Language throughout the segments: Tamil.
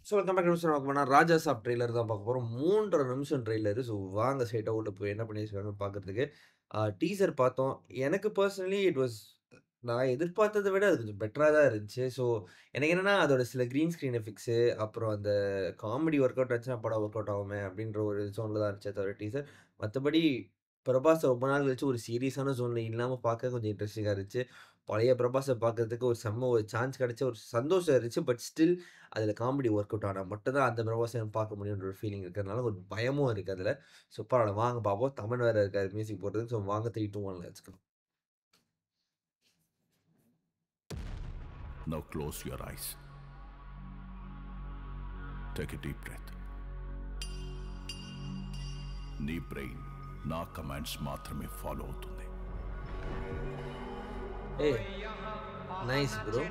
So welcome back to mister Rockman. Raja Saab trailer தான் பார்க்க போறோம். 3 1/2 நிமிஷம் ட்ரெய்லரு. ஸோ வாங்க ஸ்ட்ரெயிட்டா உள்ள போய் என்ன பண்ணியிருக்காங்கன்னு பார்க்கறதுக்கு. டீசர் பார்த்தோம். எனக்கு பர்சனலி இட் வாஸ் நான் எதிர்பார்த்தத விட அது கொஞ்சம் பெட்டரா தான் இருந்துச்சு. ஸோ எனக்கு என்னன்னா, அதோட சில கிரீன் ஸ்க்ரீன் எஃபெக்ட்ஸு, அப்புறம் அந்த காமெடி ஒர்க் அவுட் ஆச்சுன்னா படம் ஒர்க் அவுட் ஆகுமே அப்படின்ற ஒரு ஜோன்ல தான் இருந்துச்சே தவிர டீசர். மத்தபடி பிரபாஸ ரொம்ப நாள் கழிச்சு ஒரு சீரியஸான ஜோன்ல இல்லாம பார்க்க கொஞ்சம் இன்ட்ரஸ்டிங்கா இருந்துச்சு. பழைய பிரபாஸ பார்க்கறதுக்கு ஒரு செம்ம ஒரு சான்ஸ் கிடைச்ச ஒரு சந்தோஷம் இருந்துச்சு. பட் ஸ்டில் அதில காமெடி ஒர்க் அவுட் ஆனா மட்டும் தான் அந்த பிரபாஸ பார்க்க முடியுன்ற ஒரு ஃபீலிங் இருக்கிறதுனால ஒரு பயமும் இருக்கு அதில. ஸோ பரவால்ல வாங்க பார்ப்போம். தமன் வேற இருக்காரு மியூசிக் போடுறதுக்கு. ஸோ வாங்க 3, 2, 1 let's go. Now close your eyes. Take a deep breath. నీ బ్రెయిన్ నా కమాండ్స్ మాత్రమే ఫాలో అవుతుంది. Hey, nice bro.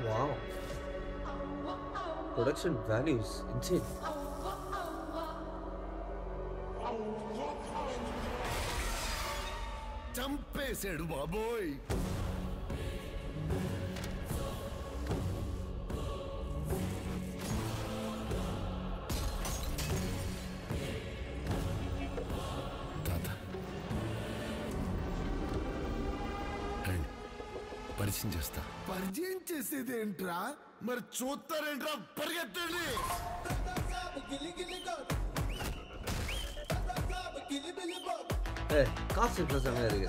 Wow. Production values insane. చంపేశాడు బాబోయ్. పరిచయం చేస్తా. పరిచయం చేసేదేంట్రా? మరి చూస్తారేంట్రా? పరిగెత్తండి. Hey, கான்செப்ட்ல செமையா இருக்கு.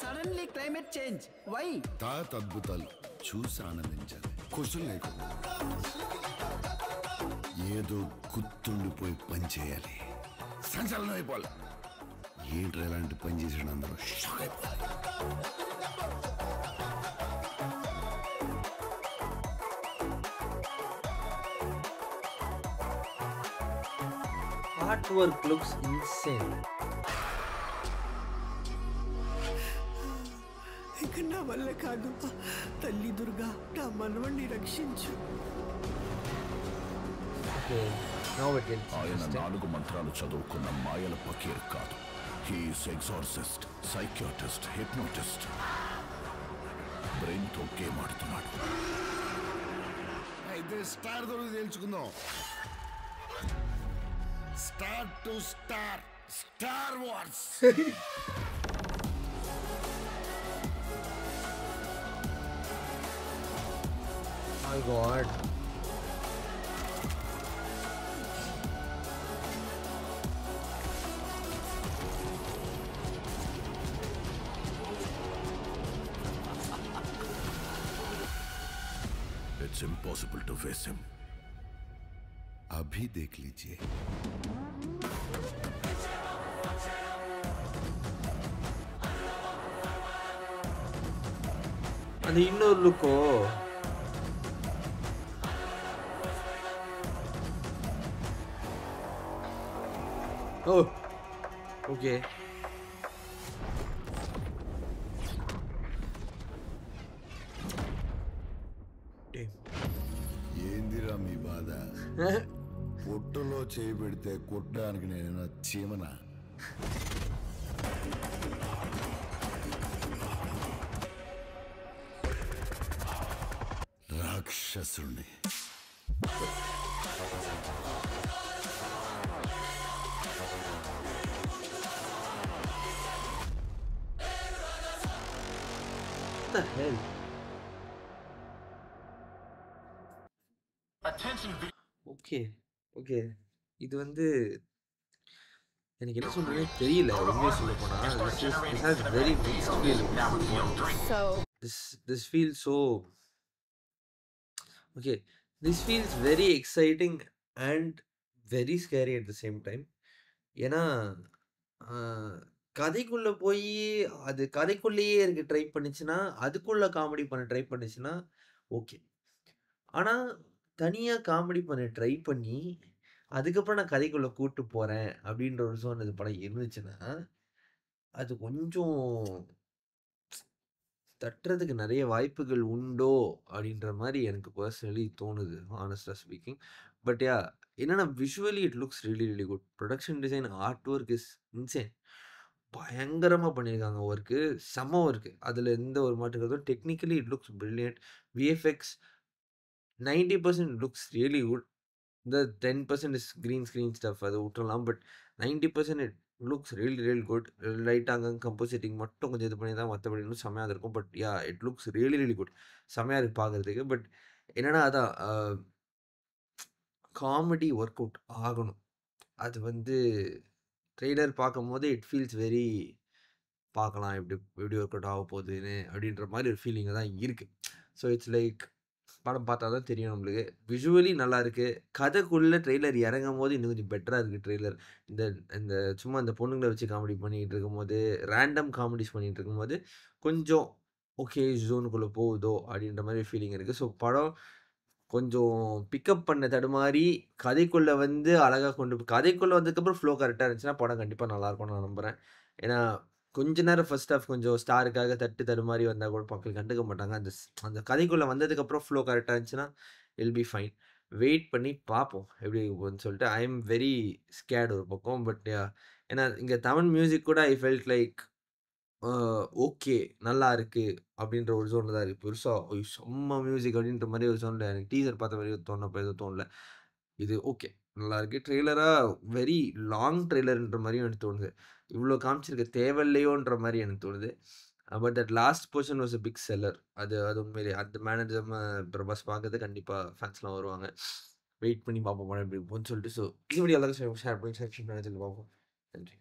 Suddenly climate change. Why? తాత అద్భుతాలు చూసి ఆనందించాలి. క్వశ్చన్ లేకుండా ఏదో గుర్తుండిపోయి పని చేయాలి. సంచలనం అయిపోవాలి. ఏంట్రా ఎలాంటి పని చేసాడు అందరూ షాక్ అయిపోవాలి. Artwork looks insane. ఇక నా వల్ల కాదు. తల్లి దుర్గా నా మనవణ్ణి రక్షించు. Okay, now it gets ఆయన interesting. 4 మంత్రాలు చదువుకున్న మాయల పకీర్ కాదు. He's exorcist, psychiatrist, hypnotist. బ్రెయిన్తో గేమ్ ఆడుతున్నాడు. అయితే స్టార్ దొరికి తెలుసుకుందాం. Star to star, star wars. My God. It's impossible to face him. अभी देख लीजिए. அது இன்னொரு லுக்கோ. ஓ ஓகே. ఏందిరా మీ బాధ? పొట్టలో చేయి పెడితే కొట్టడానికి నేను చీమనా? రాక్షసుని. What the hell? Okay okay. இது வந்து எனக்கு என்ன சொல்றதுன்னே தெரியல. உண்மைய சொல்லப் போனா this has very mixed feelings. So This feels so okay. This feels very exciting and very scary at the same time. ஏன்னா ஆ, கதைக்குள்ள போயி அது கதைக்குள்ளேயே இருக்க ட்ரை பண்ணுச்சுன்னா, அதுக்குள்ள காமெடி பண்ண ட்ரை பண்ணுச்சுன்னா, ஓகே. ஆனா தனியா காமெடி பண்ண ட்ரை பண்ணி, அதுக்கப்புறம் நான் கதைக்குள்ள கூட்டு போறேன் அப்படின்ற ஒரு ஜோன் இந்த படம் இருந்துச்சுன்னா, அது கொஞ்சம் தட்டுறதுக்கு நெறைய வாய்ப்புகள் உண்டோ! அப்டின்ற மாரி எனக்கு பெர்சனலி தோணுது. ஹானஸ்ட்டா ஸ்பீக்கிங். But yeah! என்னன்னா visually it looks really really good. Production design, art work is insane. பயங்கரமா பண்ணியிருக்காங்க ஒர்க்கு. செம்ம ஒர்க்கு. அதுல எந்த ஒரு மாற்று கருத்தும் technically it looks brilliant. VFX 90% looks really good. இந்த 10% இஸ் கிரீன் ஸ்க்ரீன் ஸ்டஃப் அத விட்டுறலாம். But 90% it looks really really good. லைட்டா அங்கங்க கம்போசிட்டிங் மட்டும் கொஞ்சம் இது பண்ணியிருந்தா மத்தபடி இன்னும் செம்மையா இருக்கும். But yeah! It looks really really good. செம்மையா இருக்கு பார்க்கறதுக்கு. பட் என்னன்னா அதான் காமெடி ஒர்க் அவுட் ஆகணும். அது வந்து ட்ரெய்லர் பார்க்கும்போது இட் ஃபீல்ஸ் வெரி பார்க்கலாம் எப்படி எப்படி ஒர்க் அவுட் ஆகப்போகுதுன்னு அப்படின்ற மாரி ஒரு ஃபீலிங்ல தான் இருக்கு. ஸோ இட்ஸ் லைக் படம் பார்த்தா தான் தெரியும் நம்மளுக்கு. விஷுவலி நல்லாயிருக்கு. கதைக்குள்ள ட்ரெய்லர் இறங்கும்போது இன்னும் கொஞ்சம் பெட்டரா இருக்கு ட்ரெய்லர். இந்த இந்த சும்மா இந்த பொண்ணுங்கள வச்சு காமெடி பண்ணிட்டு இருக்கும்போது, ரேண்டம் காமெடிஸ் பண்ணிட்டு இருக்கும்போது, கொஞ்சம் ஓகே ஜோனுக்குள்ள போகுதோ அப்படின்ற மாரி ஃபீலிங் இருக்கு. ஸோ படம் கொஞ்சம் பிக்கப் பண்ண தடுமாறி, கதைக்குள்ள வந்து அழகா கதைக்குள்ள வந்ததுக்கப்புறம் ஃப்ளோ கரெக்ட்டா இருந்துச்சுன்னா, படம் கண்டிப்பா நல்லாயிருக்கும்னு நான் நம்புறேன். ஏன்னா, கொஞ்ச நேரம் ஃபர்ஸ்ட் ஹாஃப் கொஞ்சம் ஸ்டாருக்காக தட்டு தடுமாறி வந்தா கூட மக்கள் கண்டுக்க மாட்டாங்க. அந்த கதைக்குள்ள வந்ததுக்கப்புறம் ஃப்ளோ கரெக்ட்டா இருந்துச்சுன்னா, இல் பி ஃபைன். வெயிட் பண்ணி பார்ப்போம். எப்படி போகுதுன்னு சொல்லிட்டு. ஐ அம் வெரி ஸ்கேர்ட் ஒரு பக்கம். பட் ஏன்னா, இங்க தமிழ் மியூசிக் கூட I felt like a okay. நல்லா இருக்கு. அப்படின்ற ஒரு ஜோன்ல தான் இருக்கு. பெருசா செம்ம மியூசிக் அப்படின்ற மாரி ஒரு ஜோன்ல எனக்கு டீசர் பார்த்த மாரி தோணுனப்ப எதுவும் தோணல. இது ஓகே. நல்லாருக்கு. ட்ரெய்லரா வெரி லாங் ட்ரெய்லர்ன்ற மாரியும் எனக்கு தோணுது. இவ்ளோ காமிச்சிருக்க தேவையில்லையோன்ற மாரி எனக்கு தோணுது. But that last portion was big seller. அது அது உண்மையிலேயே அந்த மேனரிசம் பிரபாஸ் பார்க்கறது கண்டிப்பா ஃபேன்ஸ்லாம் வருவாங்க. வெயிட் பண்ணி பார்ப்போம் படம் எப்படி போகுதுன்னு சொல்லிட்டு. ஸோ இந்த வீடியோ எல்லாருக்கும் ஷேர் பண்ணி பார்ப்போம். நன்றி.